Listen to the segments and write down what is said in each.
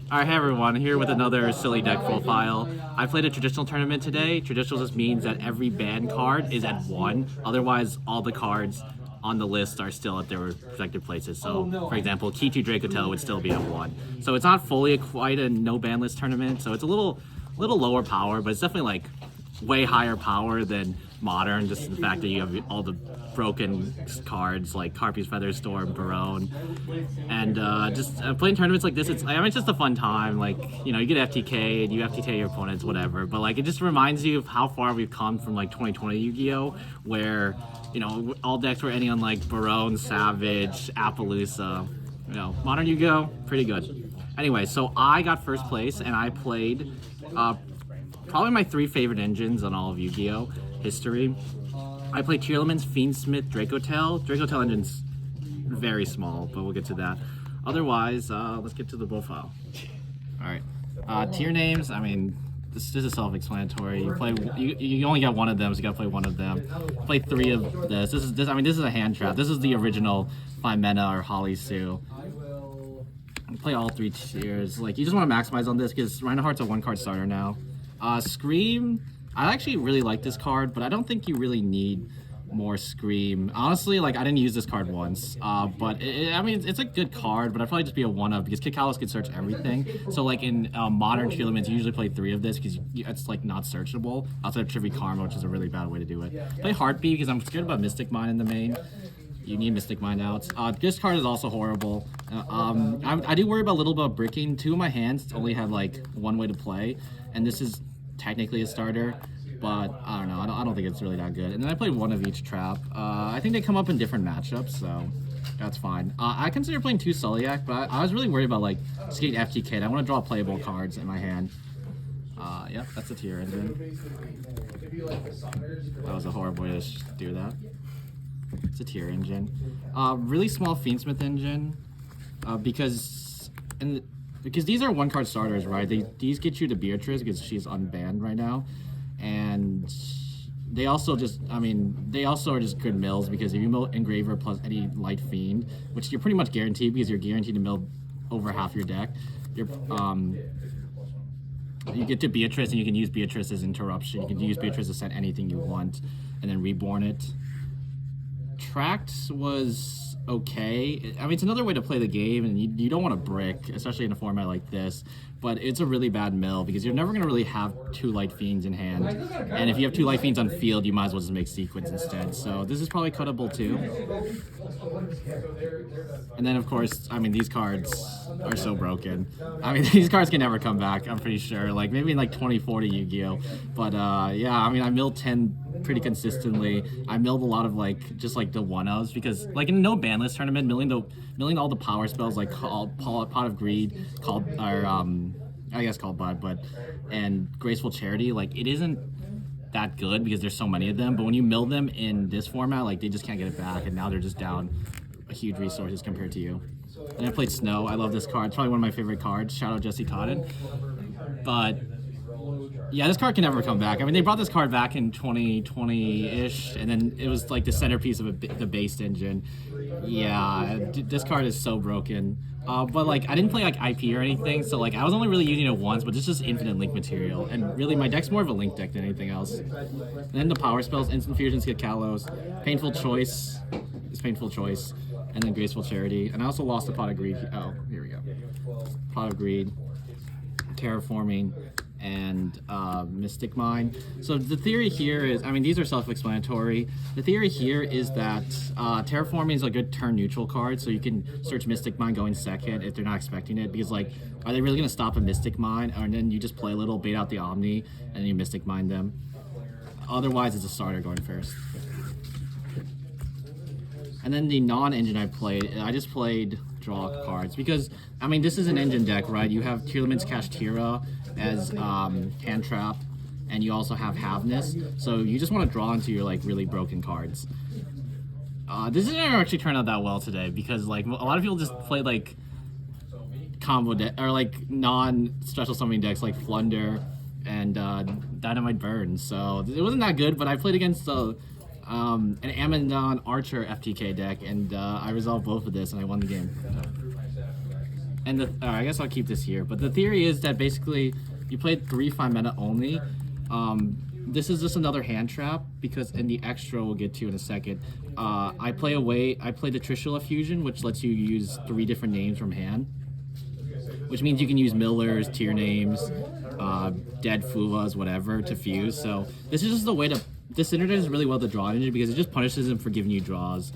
Alright, hey everyone, here with another silly deck profile. I played a traditional tournament today. Traditional just means that every banned card is at 1, otherwise all the cards on the list are still at their respective places. So, for example, Key 2 Dracotel would still be at 1. So it's not fully quite a no ban list tournament, so it's a little lower power, but it's definitely like way higher power than Modern, just the fact that you have all the broken cards like Carpy's Featherstorm, Barone, and just playing tournaments like this. It's just a fun time. Like, you know, you get FTK and you FTK your opponents, whatever. But like, it just reminds you of how far we've come from like 2020 Yu-Gi-Oh, where you know all decks were ending on like Barone, Savage, Appaloosa. You know, Modern Yu-Gi-Oh, pretty good. Anyway, so I got first place and I played probably my 3 favorite engines on all of Yu-Gi-Oh history. I played Tearlaments, Fiendsmith, Dracotel. Dracotel engine's very small, but we'll get to that. Otherwise, let's get to the profile. Alright. Tier names, I mean, this is self-explanatory. You only got one of them, so you gotta play one of them. Play 3 of this. This is a hand trap. This is the original Fimena or Holly Sue. Play all 3 tiers. Like, you just want to maximize on this because Rhinoheart's a 1-card starter now. Scream, I actually really like this card, but I don't think you really need more Scream. Honestly, like, I didn't use this card once, but I mean, it's a good card, but I'd probably just be a 1-of because Kid Kalos can search everything. So, like, in modern Tearlaments, you usually play 3 of this because it's, like, not searchable outside of Trivy Karma, which is a really bad way to do it. Play Heartbeat because I'm scared about Mystic Mine in the main. You need Mystic Mind outs. This card is also horrible. I do worry about a little bit of bricking. 2 of my hands only have like 1 way to play, and this is technically a starter, but I don't know. I don't think it's really that good. And then I played 1 of each trap. I think they come up in different matchups, so that's fine. I consider playing 2 Sulliak, but I was really worried about like skate FTK. I want to draw playable cards in my hand. Yeah, that's a tier engine. That was a horrible way to do that. It's a tier engine. Really small Fiendsmith engine, because these are 1-card starters, right? These get you to Beatrice because she's unbanned right now, and they also are just good mills because if you mill Engraver plus any Light Fiend, which you're pretty much guaranteed because you're guaranteed to mill over half your deck, you get to Beatrice and you can use Beatrice as interruption. You can use Beatrice to send anything you want and then reborn it. Tracked was okay. I mean, it's another way to play the game, and you don't want to brick, especially in a format like this, but it's a really bad mill because you're never going to really have 2 Light Fiends in hand, and if you have 2 Light Fiends on field, you might as well just make Sequence instead, so this is probably cuttable too. And then, of course, I mean, these cards are so broken. I mean, these cards can never come back, I'm pretty sure, like, maybe in like 2040 Yu-Gi-Oh! But, yeah, I mean, I milled 10 pretty consistently. I milled a lot of like just like the 1-ofs because like in no ban list tournament, milling all the power spells like Pot of Greed, Called Bud, and Graceful Charity, like it isn't that good because there's so many of them. But when you mill them in this format, like they just can't get it back, and now they're just down a huge resources compared to you. And I played Snow. I love this card. It's probably one of my favorite cards. Shout out Jesse Cotton. But yeah, this card can never come back. I mean, they brought this card back in 2020-ish, and then it was like the centerpiece of the base engine. Yeah, this card is so broken. But like, I didn't play like IP or anything, so like I was only really using it once, but it's just infinite link material. And really, my deck's more of a link deck than anything else. And then the power spells, Instant Fusions get Kalos, Painful Choice is Painful Choice, and then Graceful Charity. And I also lost the Pot of Greed. Oh, here we go. Pot of Greed, Terraforming, and Mystic Mine. So the theory here is, I mean, these are self-explanatory. The theory here is that Terraforming is a good turn neutral card, so you can search Mystic Mine going second if they're not expecting it, because like, are they really going to stop a Mystic Mine? And then you just play a little, bait out the Omni, and then you Mystic Mine them. Otherwise, it's a starter going first. And then the non-engine I just played draw cards because, I mean, this is an engine deck, right? You have Tearlaments Kashtira as hand trap, and you also have Havness, so you just want to draw into your like really broken cards. This didn't actually turn out that well today because like a lot of people just play like combo deck or like non-special summoning decks like Flunder and Dynamite Burn, so it wasn't that good. But I played against an Amazon Archer FTK deck, and I resolved both of this and I won the game. And I guess I'll keep this here. But the theory is that basically you played 3 5 mana only. This is just another hand trap because in the extra we'll get to in a second. I play the Trishula Fusion, which lets you use 3 different names from hand, which means you can use Millers, tier names, dead Fulas, whatever to fuse. So this is just the way to. This internet is really well the draw engine because it just punishes him for giving you draws.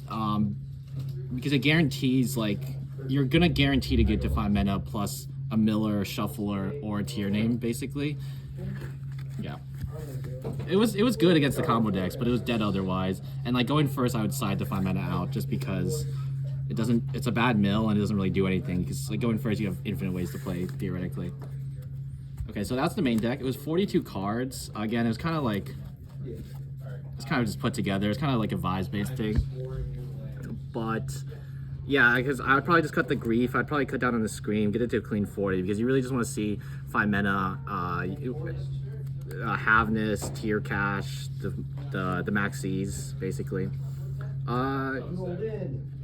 Because it guarantees like you're gonna guarantee to get to 5 mana plus a Miller, Shuffler, or a tier name basically. Yeah. It was good against the combo decks, but it was dead otherwise. And like going first, I would side the 5 mana out just because it's a bad mill and it doesn't really do anything. Because like going first, you have infinite ways to play theoretically. Okay, so that's the main deck. It was 42 cards. Again, it was kind of like just put together. It's kind of like a vibes-based thing. But yeah, because I would probably just cut the grief. I'd probably cut down on the scream, get it to a clean 40 because you really just want to see 5 mana. Haveness, tier cash, the maxis basically.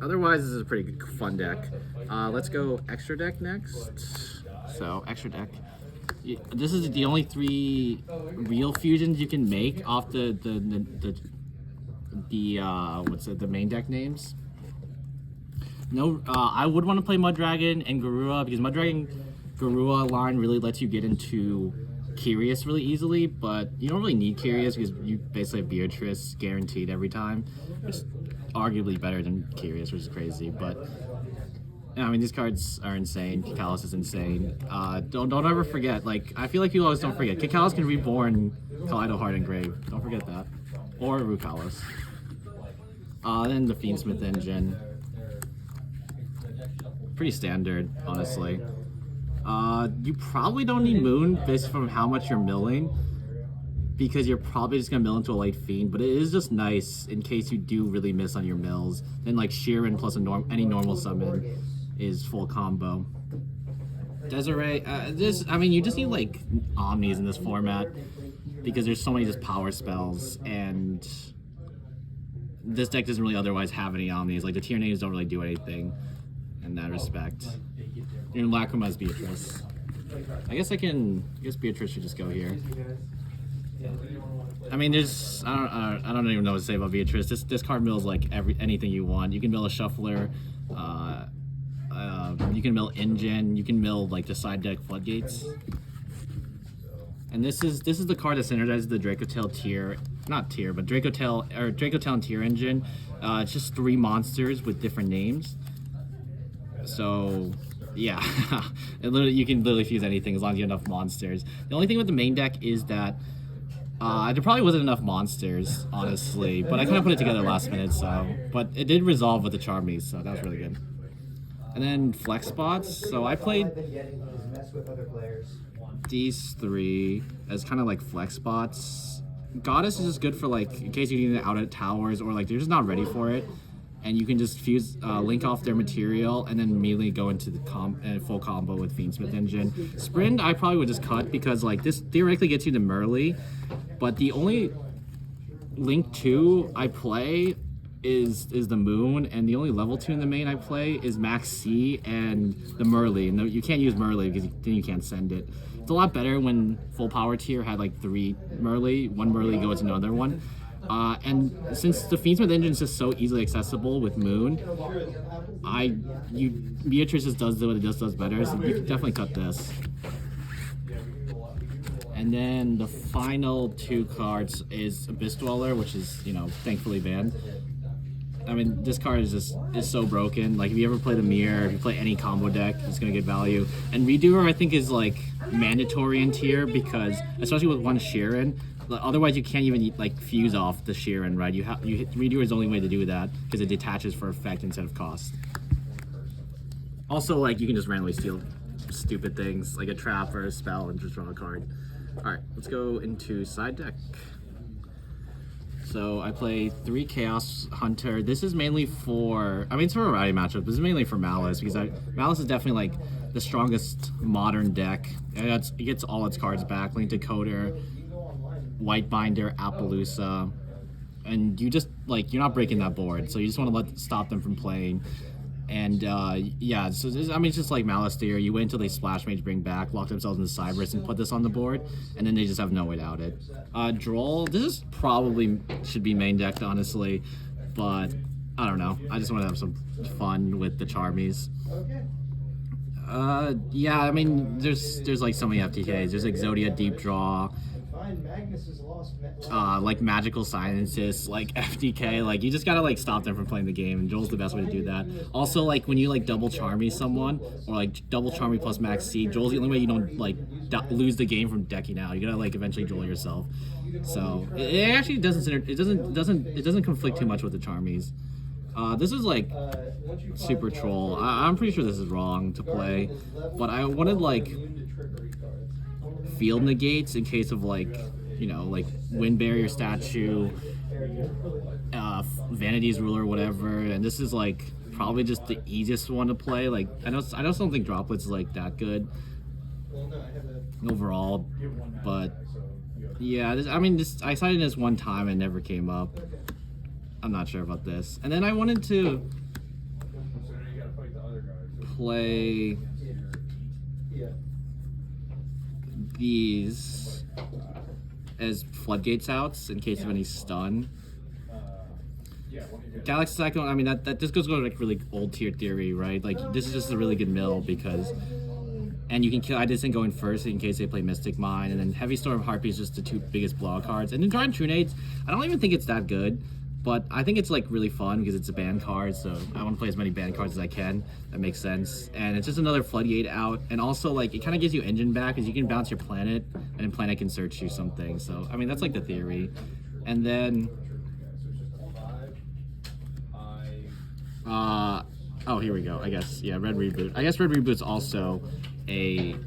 Otherwise, this is a pretty good, fun deck. Let's go extra deck next. So extra deck. This is the only 3 real fusions you can make off the main deck names. No, I would want to play Muddragon and Garua because Muddragon Garua line really lets you get into Curious really easily, but you don't really need Curious because you basically have Beatrice guaranteed every time, which is arguably better than Curious, which is crazy. But I mean, these cards are insane. Kikalis is insane. Don't ever forget. Like I feel like people always don't forget. Kikalis can reborn Kaleido Heart Engrave. Don't forget that. Or Rukalis. Then the Fiendsmith engine. Pretty standard, honestly. You probably don't need Moon based from how much you're milling because you're probably just gonna mill into a late Fiend, but it is just nice in case you do really miss on your mills. Then like Sheeran plus any normal summon is full combo. Desiree, you just need like Omnis in this format because there's so many just power spells and this deck doesn't really otherwise have any Omnis. Like the tier names don't really do anything in that respect. You're in Lacrima's Beatrice. I guess Beatrice should just go here. I mean, I don't even know what to say about Beatrice. This card mills like anything you want. You can mill a Shuffler. You can mill Engine. You can mill like the side deck Floodgates. And this is the card that synergizes the Dracotail tier, not tier, but Dracotail and tier engine. It's just 3 monsters with different names. So yeah, you can literally fuse anything as long as you have enough monsters. The only thing with the main deck is that there probably wasn't enough monsters, honestly, but I kind of put it together last minute, but it did resolve with the Charmies, so that was really good. And then flex spots, so I played these 3 as kind of like flex spots. Goddess is just good for like, in case you need it out at towers or like you're just not ready for it. And you can just fuse, link off their material, and then immediately go into the full combo with Fiendsmith Engine. Sprint, I probably would just cut because like this theoretically gets you to Merly, but the only Link 2 I play is the Moon, and the only level 2 in the main I play is Max C and the Merly. And you can't use Merly because then you can't send it. It's a lot better when full power tier had like 3 Merly, 1 Merly goes into another one. And since the Fiendsmith engine is just so easily accessible with Moon, Beatrice just does what it does better, so you can definitely cut this. And then the final 2 cards is Abyss Dweller, which is, thankfully banned. I mean, this card is so broken. Like, if you ever play the Mirror, if you play any combo deck, it's gonna get value. And Redoer, I think, is like mandatory in tier because, especially with 1 Sheeran, otherwise you can't even like fuse off the Sheeran, right? Redoer is the only way to do that because it detaches for effect instead of cost. Also, like, you can just randomly steal stupid things like a trap or a spell and just draw a card. All right, let's go into side deck. So I play 3 Chaos Hunter. This is mainly for, it's for a variety of matchups, but this is mainly for Malice because Malice is definitely like the strongest modern deck. It gets all its cards back, Link Decoder, Whitebinder, Appaloosa, and you just like, you're not breaking that board, so you just want to stop them from playing. And yeah, so I mean, it's just like Malice Theory. You wait until they Splash Mage bring back, lock themselves into Cybers, and put this on the board, and then they just have no way out it. Droll, this is probably should be main decked, honestly, but I don't know. I just want to have some fun with the Charmies. Yeah, I mean, there's like so many FTKs. There's Exodia Deep Draw, like Magical Scientist, like FTK. Like you just gotta like stop them from playing the game, and Joel's the best way to do that. Also, like when you like double Charmy someone, or like double Charmy plus Max C, Joel's the only way you don't like lose the game from decking out. You gotta like eventually Joel yourself. So it actually doesn't conflict too much with the Charmies. This is like super troll. I'm pretty sure this is wrong to play, but I wanted like field negates in case of like, you know, like Wind Barrier Statue, Vanity's Ruler, whatever. And this is like probably just the easiest one to play. Like I just don't think Droplets is like that good overall, but yeah, I cited this one time and never came up. I'm not sure about this. And then I wanted to play these as Floodgates outs in case of any stun. Galaxy Cyclone, I mean, that this goes to like really old tier theory, right? Like this is just a really good mill because, and you can kill Idison going first in case they play Mystic Mine, and then Heavy Storm Harpy is just the two biggest blowout cards. And then Guardian Trunades, I don't even think it's that good. But I think it's like really fun because it's a ban card, so I want to play as many ban cards as I can. That makes sense. And it's just another Floodgate out. And also like it kind of gives you engine back because you can bounce your planet and then planet can search you something. So I mean that's like the theory. And then oh, here we go. I guess yeah, Red Reboot. I guess Red Reboot's also a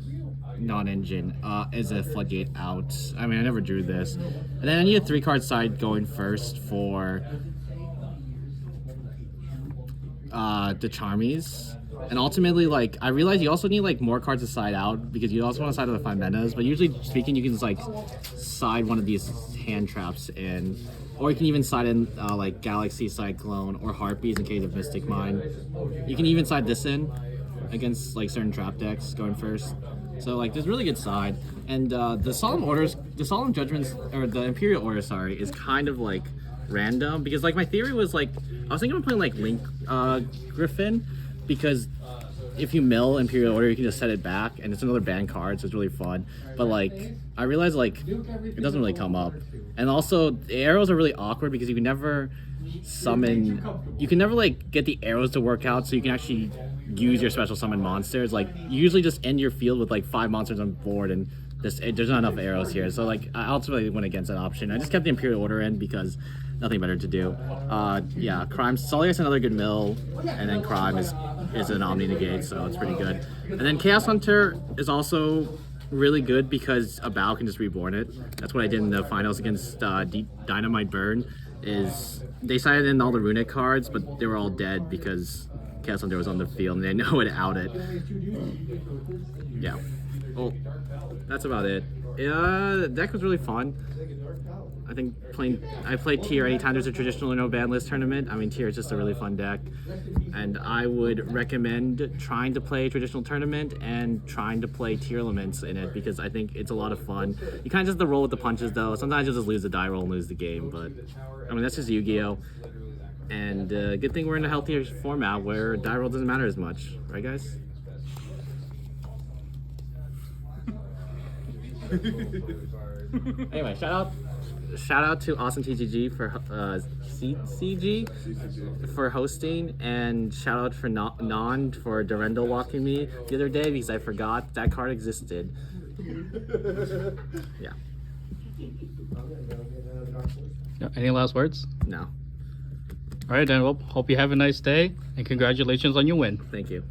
non-engine is a Floodgate out. I mean, I never drew this. And then I need a 3-card side going first for the Charmies. And ultimately, like, I realize you also need like more cards to side out because you also want to side with the 5 manas, but usually speaking, you can just like side one of these hand traps in. Or you can even side in like Galaxy Cyclone or Harpies in case of Mystic Mine. You can even side this in against like certain trap decks going first. So like there's really good side, and the Solemn Judgments, or the Imperial Order, sorry, is kind of like random because like my theory was like I was thinking of playing like Link Griffin because if you mill Imperial Order you can just set it back and it's another ban card, so it's really fun. But like I realized like it doesn't really come up, and also the arrows are really awkward because you can never like get the arrows to work out so you can actually use your special summon monsters. Like you usually just end your field with like 5 monsters on board and there's not enough arrows here, so like I ultimately went against that option. I just kept the Imperial Order in because nothing better to do. Yeah, Crime Solius another good mill, and then Crime is an Omni Negate, so it's pretty good. And then Chaos Hunter is also really good because a Bow can just reborn it. That's what I did in the finals against Dynamite Burn. Is they sided in all the runic cards, but they were all dead because Chaos Hunter was on the field and they know how to out it. Yeah. Well, that's about it. The deck was really fun. I think I play Tier anytime there's a traditional or no ban list tournament. I mean, Tier is just a really fun deck, and I would recommend trying to play a traditional tournament and trying to play Tearlaments in it because I think it's a lot of fun. You kind of just have to roll with the punches though. Sometimes you'll just lose the die roll and lose the game, but I mean that's just Yu-Gi-Oh! And good thing we're in a healthier format where die roll doesn't matter as much, right guys? Anyway, shout out to Awesome TGG for CG for hosting, and shout out for Non for Durendal walking me the other day because I forgot that card existed. Yeah. Any last words? No. All right, then. Well, hope you have a nice day, and congratulations on your win. Thank you.